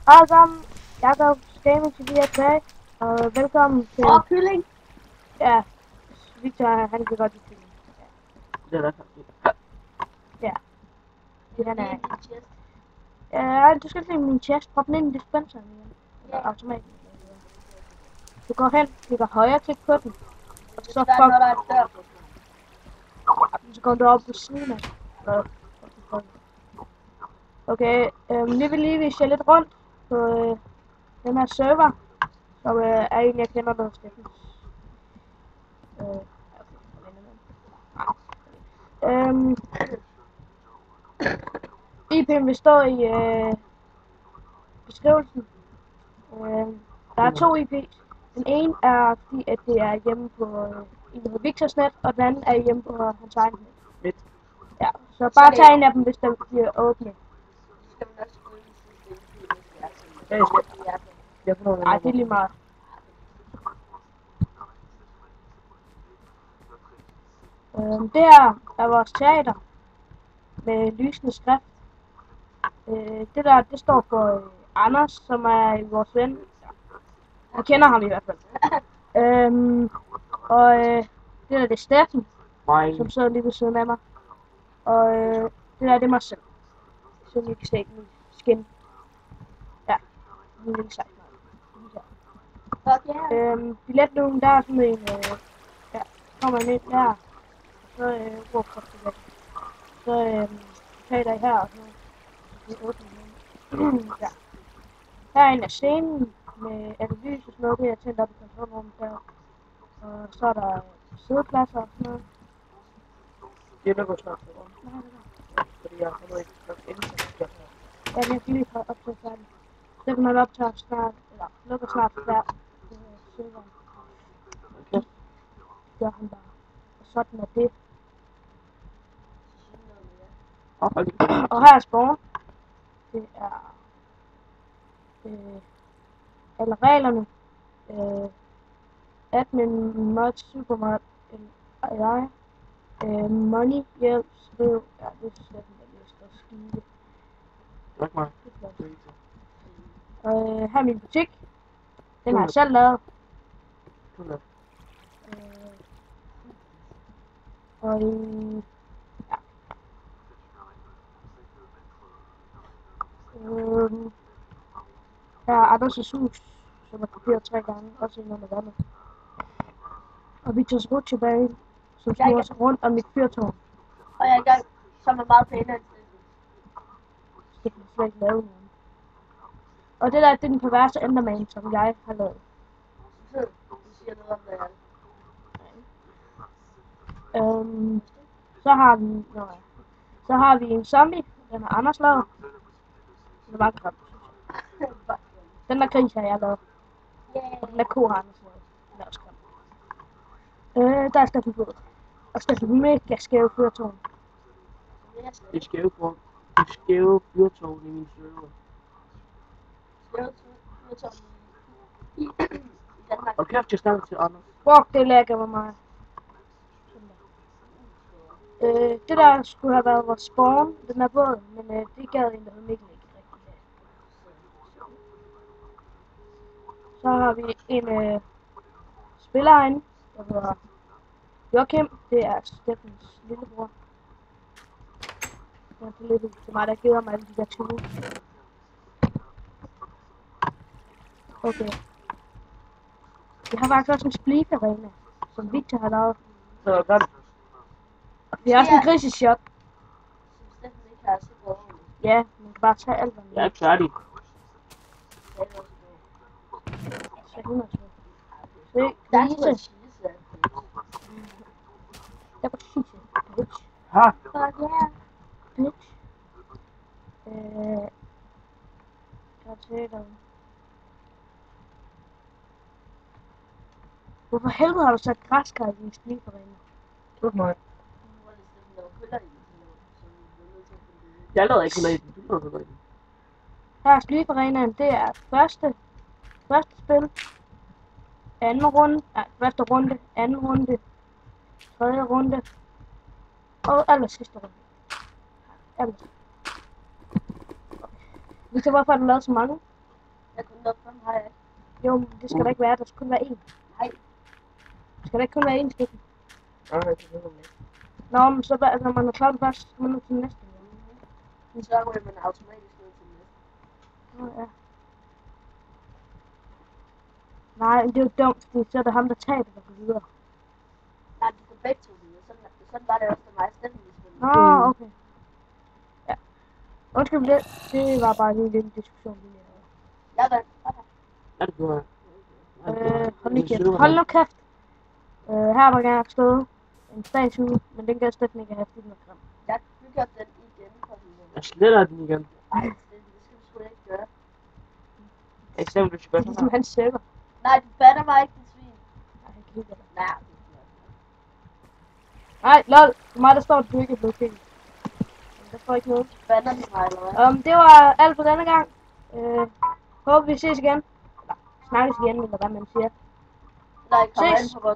Hej sammen, Jakob Gaming TV er tilbage, og velkommen til... Kylling! Ja, Victor, han kan godt lide kylling. Det er da Ja, det han er... Ja, du skal se min chest, prop den ind i dispenseren igen. Eller automaten. Du går hen, klikker højre klik på den, og så så går du op på siden af. Okay, vi vil lige vise jer lidt rundt på den her server, som er en, jeg kender, der hedder Steffen. IP'en vil stå i beskrivelsen. Der er to IP's. Den ene er fordi, at det er hjemme på en, der hedder Victors net, og den anden er hjemme på hans egen net. Ja, så bare tag en af dem, hvis der bliver åbnet. Nej, det er lige meget. Det her er vores teater med lysende skrift. Det der, det står for Anders, som er vores ven. Ja. Jeg kender ham i hvert fald. Det der, det er Steffen, som sidder lige ved siden af mig. Og det der, det er mig selv. Så I kan se min skin. Ja, min lille sejt. Billetlugen, der er sådan en, ja, kommer man ind der, så råber det væk. Så tager I her, og så åbner den. Ja. Herinde er scenen med alt lys og sådan noget, det er tændt op i kontrolrummet der. Og så er der sædepladser og sådan noget. Det er nok snart for om. Fordi jeg har ikke indsat. Ja, det er lige for optaget færdigt. Det kan man optage snart, eller lukker snart der. Okay. Gør han bare. Og sådan er det. Og her er spawn. Det er alle reglerne. Admin, mod, supermod, AI. Money, hjælp, skriv. Ja, det er slet ikke, at jeg skal skrive. Tak mig. Her er min butik. Den har jeg selv lavet. Og ja. Her er Anders' hus, som er kopieret 3 gange, også ind under vandet. Og Victors rutsjebane, som snurrer sig rundt om mit fyrtårn. Og jeg er i gang, som er meget pænere end Steffen. Det kan slet ikke lave nogen. Og det der, det er den perverse Enderman, som jeg har lavet. Du siger noget om det her. Så har vi en zombie, den har Anders lavet. Den er bare grim. Den der gris har jeg lavet. Og den der ko har Anders lavet. Den er også grim. Der er Steffen på. Og Steffen mega skæve fyrtårn. Det er skæve fyrtårn i min server. Skæve fyrtårn i Danmark. Og kæft, jeg snakker til Anders. Fuck, det lægger mig meget. Det der skulle have været vores spawn, den er båd, men det gad en, der hed Mikkel ikke rigtig have. Så har vi en spiller herinde, der hedder Joachim. Det er Steffens lillebror. Ja, det er mig, der giver mig alle de der tue. Okay. Vi har faktisk også en spleef-arena, som Victor har lavet. Så godt. Vi har også en griseshop. Som Steffen ikke har så godt. Ja, man kan bare tage alt, hvad man Jeg er ikke færdig. Så 100 år. Se, Der er grise. noget cheese. Jeg kan sige bitch. Ha! Fuck yeah. Bitch. Jeg til dig. Hvorfor helvede har du sat græskar i din spleef-arena? Slutt mig. Jeg lavede ikke huller i den. Du lavede huller i den. Her er spleef-arenaen. Det er første spil. Første runde, anden runde, tredje runde og aller sidste runde. Okay. Victor, hvorfor har du lavet så mange? Jeg kunne nok kun have Jo, men det skal der ikke være. Der skal kun være én. Nej. Skal der ikke kun være én stykke? Nej, det ved man ikke. Nå, men så når man har klaret den først, så skal man ned til den næste. Så ryger man automatisk ned til næste. Nå, ja. Nej, men det er jo dumt, fordi så er det ham, der taber der går videre. Nej, de får begge to videre. Sådan var det også, da mig stemmen spillede. Nå, okay. Ja. Undskyld det. Det var bare lige en lille diskussion. Vi havde. Jeg vandt. Ja, det gjorde jeg. Hold lige kæft. Hold nu kæft. Her var gerne stået en statue, men den kan jeg slet ikke have, fordi den er grim. Jeg bygger den igen for hende. Jeg sletter den igen. Nej, det skal du sgu da ikke gøre. Eksempel, hvis jeg gør Det er sådan ligesom her. hans server. Nej, du fatter mig ikke, din svin. Nej, jeg kan ikke det. Nej, Nej, lol. For mig der står, at du ikke er blevet til. Men der står ikke noget. fatter du mig, eller hvad? Det var alt for denne gang. Håber vi ses igen. Eller snakkes igen, eller hvad man siger. Nej, kommer Ses. ind på vores